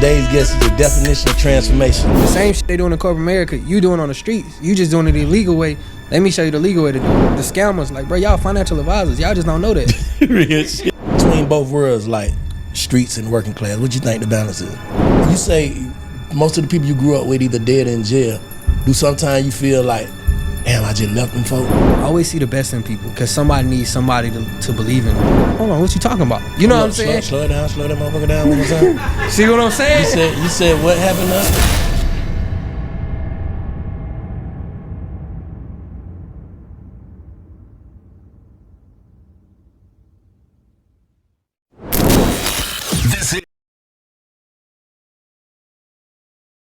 Today's guest is the definition of transformation. The same shit they doing in corporate America, you doing on the streets. You just doing it the illegal way. Let me show you the legal way to do it. The scammers, like, bro, y'all financial advisors. Y'all just don't know that. Real shit. Between both worlds, like streets and working class, what you think the balance is? You say most of the people you grew up with either dead or in jail. Do sometimes you feel like, damn, I just left them folk? I always see the best in people because somebody needs somebody to believe in them. Hold on, what you talking about? You know what I'm saying? Slow it down, slow that motherfucker down one more time. See what I'm saying? You said what happened now?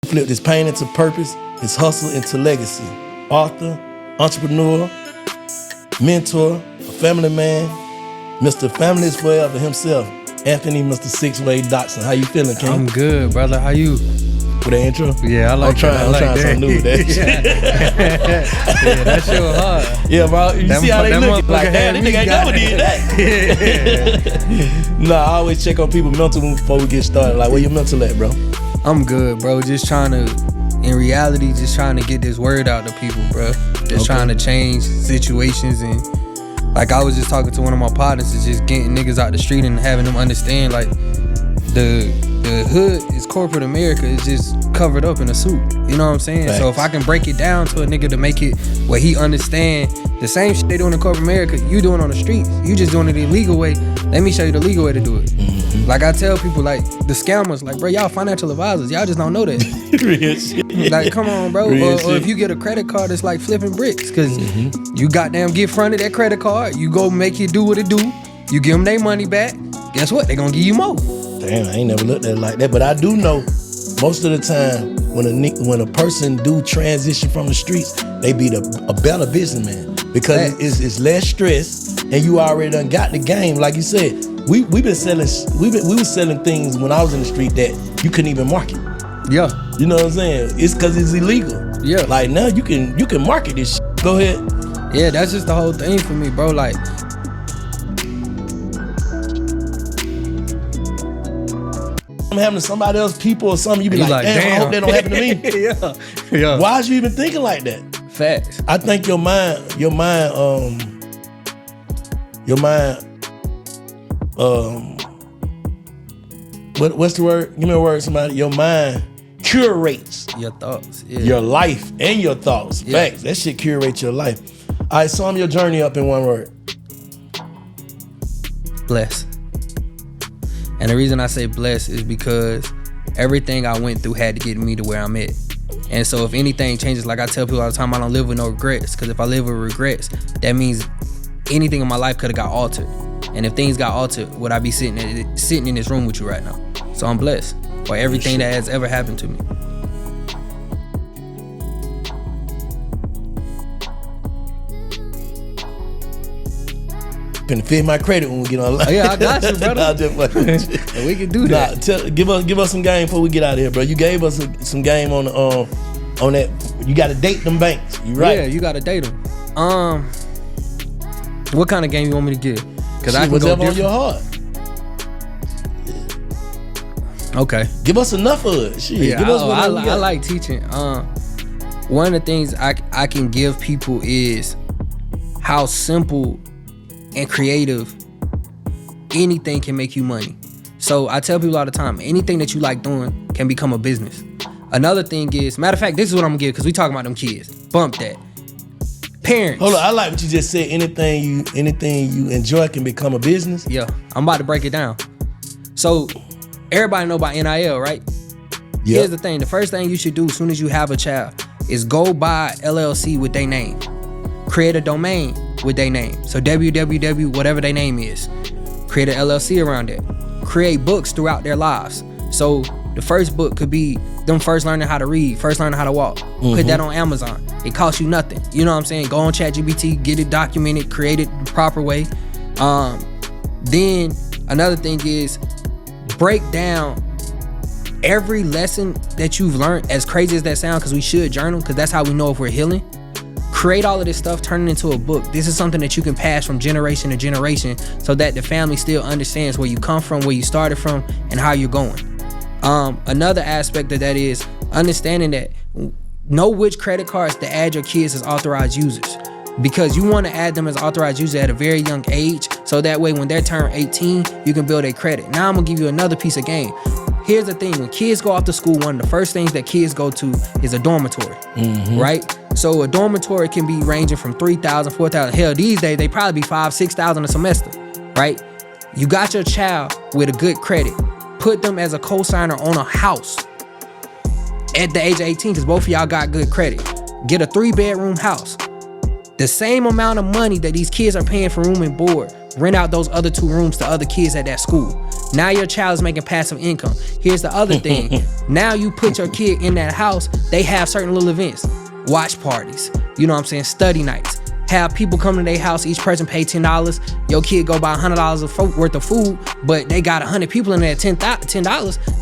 Flip his pain into purpose, his hustle into legacy. Author, entrepreneur, mentor, a family man, Mr. Family is Forever himself, Anthony Mr.6 Dodson. How you feeling, King? I'm good, brother. How you? With the intro? Yeah, I like that. I'm trying something new with that shit. Yeah, that shit was hard. Yeah, bro. You see how they look? Like, damn, this nigga ain't never did that. Nah, I always check on people mental before we get started. Like, where your mental at, bro? I'm good, bro. Just trying to, in reality, just trying to get this word out to people, bro. Just trying to change situations. And like I was just talking to one of my partners, is just getting niggas out the street and having them understand, like, the hood is corporate America. It's just covered up in a suit. You know what I'm saying? Thanks. So if I can break it down to a nigga to make it where he understand the same shit they doing in corporate America, you doing on the streets. You just doing it the illegal way. Let me show you the legal way to do it. Mm-hmm. Like I tell people, like the scammers, like, bro, y'all financial advisors. Y'all just don't know that. Real shit. Like, come on, bro. Or if you get a credit card, it's like flipping bricks. Cause you goddamn get fronted that credit card. You go make it do what it do. You give them their money back. Guess what? They gonna give you more. Damn, I ain't never looked at it like that. But I do know most of the time when a person do transition from the streets, they be a better businessman because it's less stress and you already done got the game. Like you said, we were selling things when I was in the street that you couldn't even market. Yeah. You know what I'm saying? It's because it's illegal. Yeah. Like now you can market this shit. Go ahead. Yeah, that's just the whole thing for me, bro. Like, I'm having to somebody else people or something, you be like, damn, I hope that don't happen to me. Yeah. Why is you even thinking like that? Facts. I think your mind, what's the word? Give me a word, somebody. Your mind curates your thoughts, your life and your thoughts. Yeah. Facts. That shit curates your life. All right, sum your journey up in one word. Blessed. And the reason I say blessed is because everything I went through had to get me to where I'm at. And so if anything changes, like I tell people all the time, I don't live with no regrets. Because if I live with regrets, that means anything in my life could have got altered. And if things got altered, would I be sitting in this room with you right now? So I'm blessed for everything that has ever happened to me. Finna fit my credit when we get online. Oh, yeah, I got you, brother. Nah, just and we can do that. Give us some game before we get out of here, bro. You gave us some game on that. You got to date them banks. You right? Yeah, you got to date them. What kind of game you want me to give? Because I can go on your heart. Okay. Give us enough of it. Shit. Yeah, give us I like teaching. One of the things I can give people is how simple and creative anything can make you money. So I tell people all the time, anything that you like doing can become a business. Another thing is, matter of fact, this is what I'm gonna give because we talking about them kids. Bump that. Parents. Hold on, I like what you just said. Anything you enjoy can become a business. Yeah, I'm about to break it down. So everybody know about NIL, right? Yep. Here's the thing. The first thing you should do as soon as you have a child is go buy LLC with their name. Create a domain with their name. So www, whatever their name is. Create an LLC around it. Create books throughout their lives. So the first book could be them first learning how to read, first learning how to walk. Put that on Amazon. It costs you nothing. You know what I'm saying? Go on ChatGPT, get it documented, create it the proper way. Then another thing is break down every lesson that you've learned, as crazy as that sounds, because we should journal, because that's how we know if we're healing. Create all of this stuff, turn it into a book. This is something that you can pass from generation to generation so that the family still understands where you come from, where you started from, and how you're going. Another aspect of that is understanding that know which credit cards to add your kids as authorized users, because you want to add them as authorized users at a very young age, so that way when they're turned 18, you can build a credit. Now I'm gonna give you another piece of game. Here's the thing: when kids go off to school, one of the first things that kids go to is a dormitory, right? So a dormitory can be ranging from $3,000, $4,000. Hell, these days they probably be $5,000, $6,000 a semester, right? You got your child with a good credit. Put them as a co-signer on a house at the age of 18, because both of y'all got good credit. Get a 3-bedroom house. The same amount of money that these kids are paying for room and board, rent out those other 2 rooms to other kids at that school. Now your child is making passive income. Here's the other thing. Now you put your kid in that house, they have certain little events. Watch parties, you know what I'm saying, study nights. Have people come to their house, each person pay $10. Your kid go buy $100 worth of food, but they got 100 people in there at $10,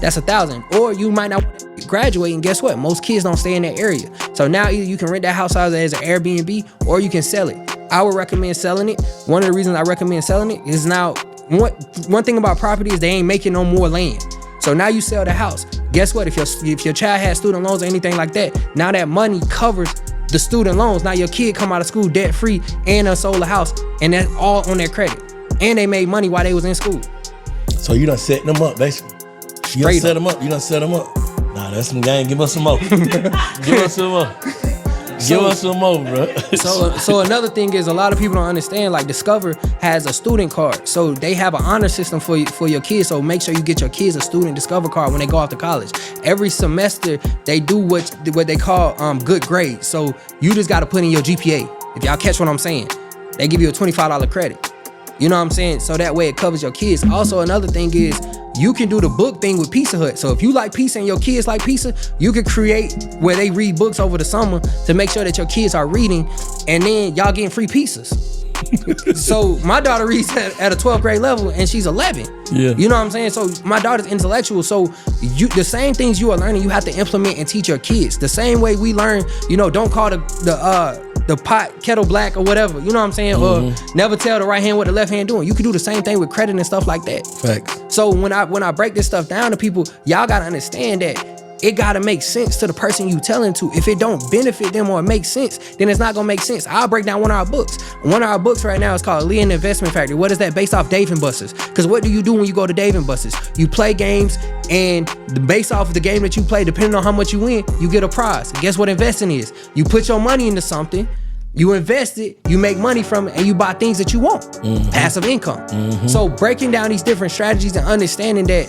that's $1,000. Or you might not graduate, and guess what? Most kids don't stay in that area. So now either you can rent that house out as an Airbnb, or you can sell it. I would recommend selling it. One of the reasons I recommend selling it is now, one thing about property is they ain't making no more land. So now you sell the house. Guess what? If your child has student loans or anything like that, now that money covers the student loans. Now your kid come out of school debt free and sold a house, and that's all on their credit. And they made money while they was in school. So you done setting them up, basically. You done set them up. You done set them up. Nah, that's some game. Give us some more. Give us some more. Give us some more, bro. So another thing is, a lot of people don't understand, like Discover has a student card. So they have an honor system for your kids. So make sure you get your kids a student Discover card when they go off to college. Every semester they do what they call good grades. So you just got to put in your GPA. If y'all catch what I'm saying, they give you a $25 credit. You know what I'm saying? So that way it covers your kids. Also, another thing is, you can do the book thing with Pizza Hut. So if you like pizza and your kids like pizza, you can create where they read books over the summer to make sure that your kids are reading, and then y'all getting free pizzas. So my daughter reads at a 12th grade level, and she's 11. Yeah. You know what I'm saying? So my daughter's intellectual. So the same things you are learning, you have to implement and teach your kids. The same way we learn, don't call the pot kettle black or whatever, you know what I'm saying? Or never tell the right hand what the left hand doing. You can do the same thing with credit and stuff like that. Facts. So when I break this stuff down to people, y'all gotta understand that it gotta make sense to the person you telling to. If it don't benefit them or make sense, then it's not gonna make sense. I'll break down one of our books. One of our books right now is called Lee and Investment Factory. What is that? Based off Dave & Buster's. Because what do you do when you go to Dave & Buster's? You play games, and based off of the game that you play, depending on how much you win, you get a prize. Guess what investing is? You put your money into something, you invest it, you make money from it, and you buy things that you want. Passive income. So breaking down these different strategies and understanding that,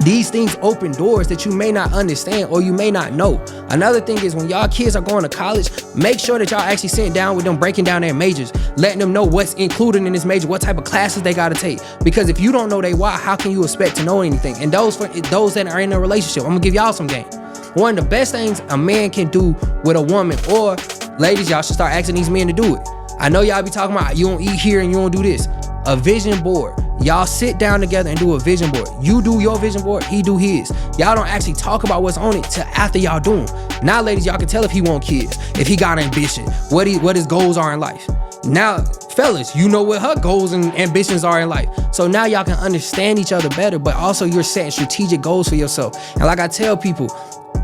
these things open doors that you may not understand or you may not know. Another thing is, when y'all kids are going to college, make sure that y'all actually sitting down with them, breaking down their majors, letting them know what's included in this major, what type of classes they got to take. Because if you don't know they why, how can you expect to know anything? And those that are in a relationship, I'm gonna give y'all some game. One of the best things a man can do with a woman, or ladies, y'all should start asking these men to do it. I know y'all be talking about you don't eat here and you don't do this. A vision board. Y'all sit down together and do a vision board. You do your vision board, he do his. Y'all don't actually talk about what's on it till after y'all do them. Now, ladies, y'all can tell if he want kids, if he got ambition, what his goals are in life. Now, fellas, you know what her goals and ambitions are in life. So now y'all can understand each other better, but also you're setting strategic goals for yourself. And like I tell people,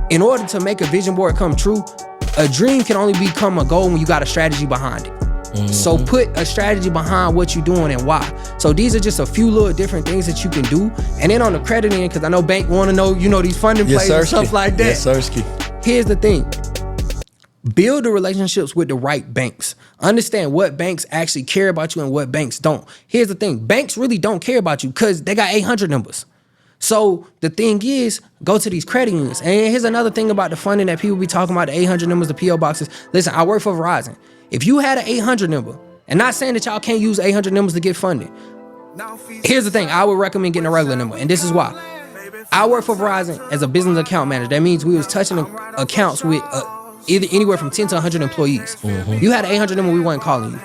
in order to make a vision board come true, a dream can only become a goal when you got a strategy behind it. So put a strategy behind what you're doing and why. So these are just a few little different things that you can do. And then on the credit end, because I know bank want to know, these funding plays and stuff like that. Yes, sirski. Here's the thing. Build the relationships with the right banks. Understand what banks actually care about you and what banks don't. Here's the thing. Banks really don't care about you because they got 800 numbers. So the thing is, go to these credit unions. And here's another thing about the funding that people be talking about, the 800 numbers, the P.O. boxes. Listen, I work for Verizon. If you had an 800 number, and not saying that y'all can't use 800 numbers to get funding, here's the thing. I would recommend getting a regular number, and this is why. I work for Verizon as a business account manager. That means we was touching accounts with either anywhere from 10 to 100 employees. You had an 800 number, we weren't calling you.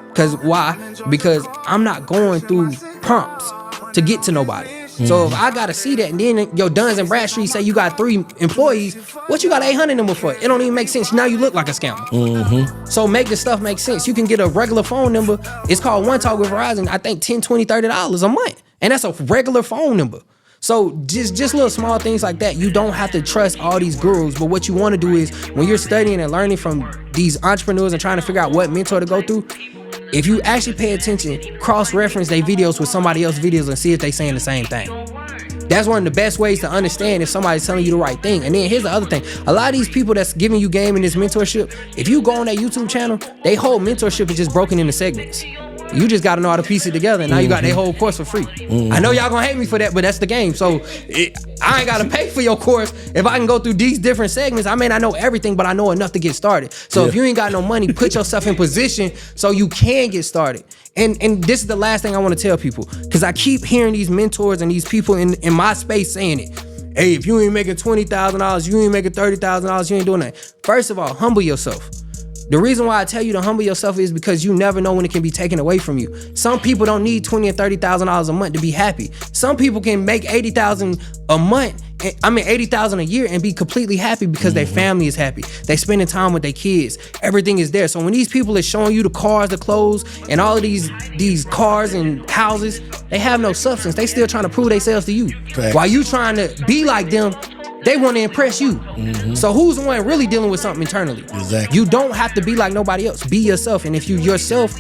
Because why? Because I'm not going through prompts to get to nobody. So if I gotta see that, and then your Duns and Bradstreet say you got 3 employees, what you got an 800 number for? It don't even make sense. Now you look like a scammer. So make the stuff make sense. You can get a regular phone number. It's called One Talk with Verizon. I think $10, $20, $30 a month, and that's a regular phone number. So just little small things like that. You don't have to trust all these gurus, but what you want to do is when you're studying and learning from these entrepreneurs and trying to figure out what mentor to go through, if you actually pay attention, cross-reference their videos with somebody else's videos and see if they saying the same thing. That's one of the best ways to understand if somebody's telling you the right thing. And then here's the other thing. A lot of these people that's giving you game in this mentorship, if you go on their YouTube channel, they whole mentorship is just broken into segments. You just got to know how to piece it together, and now you got their whole course for free. I know y'all gonna hate me for that, but that's the game. So I ain't gotta pay for your course if I can go through these different segments. I may not know everything, but I know enough to get started. So if you ain't got no money, put yourself in position so you can get started. And this is the last thing I want to tell people, because I keep hearing these mentors and these people in my space saying it. Hey, if you ain't making $20,000, you ain't making $30,000, you ain't doing that. First of all, humble yourself. The reason why I tell you to humble yourself is because you never know when it can be taken away from you. Some people don't need $20,000 and $30,000 a month to be happy. Some people can make $80,000 a month, $80,000 a year and be completely happy because their family is happy. They spending time with their kids. Everything is there. So when these people are showing you the cars, the clothes, and all of these cars and houses, they have no substance. They still trying to prove themselves to you. Right. While you trying to be like them, they want to impress you. So who's the one really dealing with something internally? Exactly. You don't have to be like nobody else. Be yourself. And if you yourself,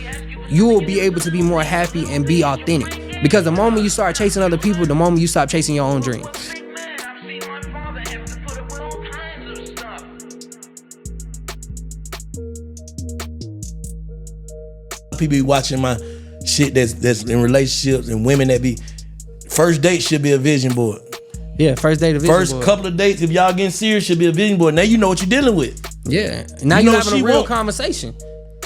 you will be able to be more happy and be authentic. Because the moment you start chasing other people, the moment you stop chasing your own dreams. People be watching my shit that's in relationships, and women that be, first date should be a vision board. Yeah, first date, a vision first board. Couple of dates, if y'all getting serious, should be a vision board. Now you know what you're dealing with. Yeah, now you're having a real conversation.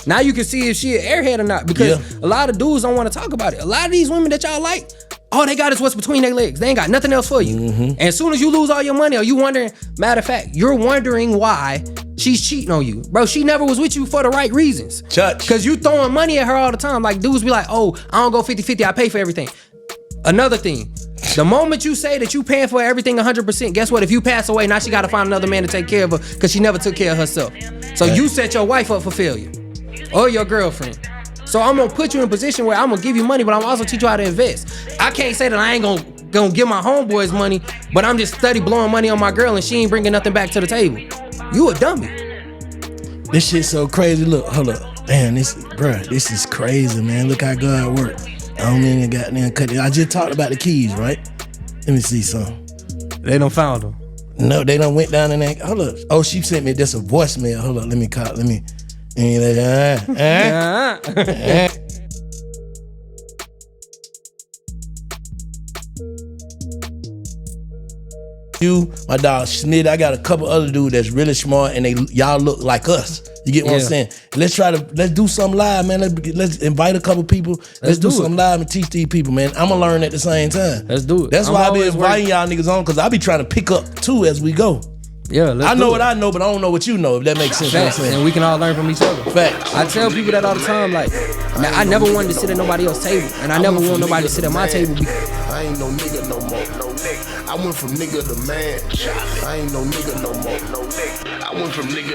Now you can see if she an airhead or not, because a lot of dudes don't want to talk about it. A lot of these women that y'all like, all they got is what's between their legs. They ain't got nothing else for you. And as soon as you lose all your money, or you wondering, matter of fact, you're wondering why she's cheating on you. Bro, she never was with you for the right reasons. Because you throwing money at her all the time. Like dudes be like, oh, I don't go 50-50, I pay for everything. Another thing, the moment you say that you paying for everything 100%, guess what? If you pass away, now she got to find another man to take care of her because she never took care of herself. So you set your wife up for failure, or your girlfriend. So I'm going to put you in a position where I'm going to give you money, but I'm also teach you how to invest. I can't say that I ain't going to give my homeboys money, but I'm just steady blowing money on my girl and she ain't bringing nothing back to the table. You a dummy. This shit so crazy. Look, hold up. Damn, this is crazy, man. Look how God works. I don't mean to goddamn cut it. I just talked about the keys, right? Let me see something. They done found them. No, they done went down in that. Hold up. Oh, she sent me just a voicemail. Hold up, let me call. Let me. You, my dog Snid. I got a couple other dudes that's really smart, and y'all look like us. You get what I'm saying? Let's do something live, man. Let's invite a couple people. Let's do something live and teach these people, man. I'm gonna learn at the same time. Let's do it. That's why I be inviting y'all niggas on, because I be trying to pick up too as we go. Yeah, I know what I know, but I don't know what you know, if that makes sense. Facts, and we can all learn from each other. Facts. I tell people that all the time, like, I never wanted to sit at nobody else's table, and I never want nobody to sit at my table. I ain't no nigga no more, no nigga. I went from nigga to man. I ain't no nigga no more, no nigga. I went from nigga to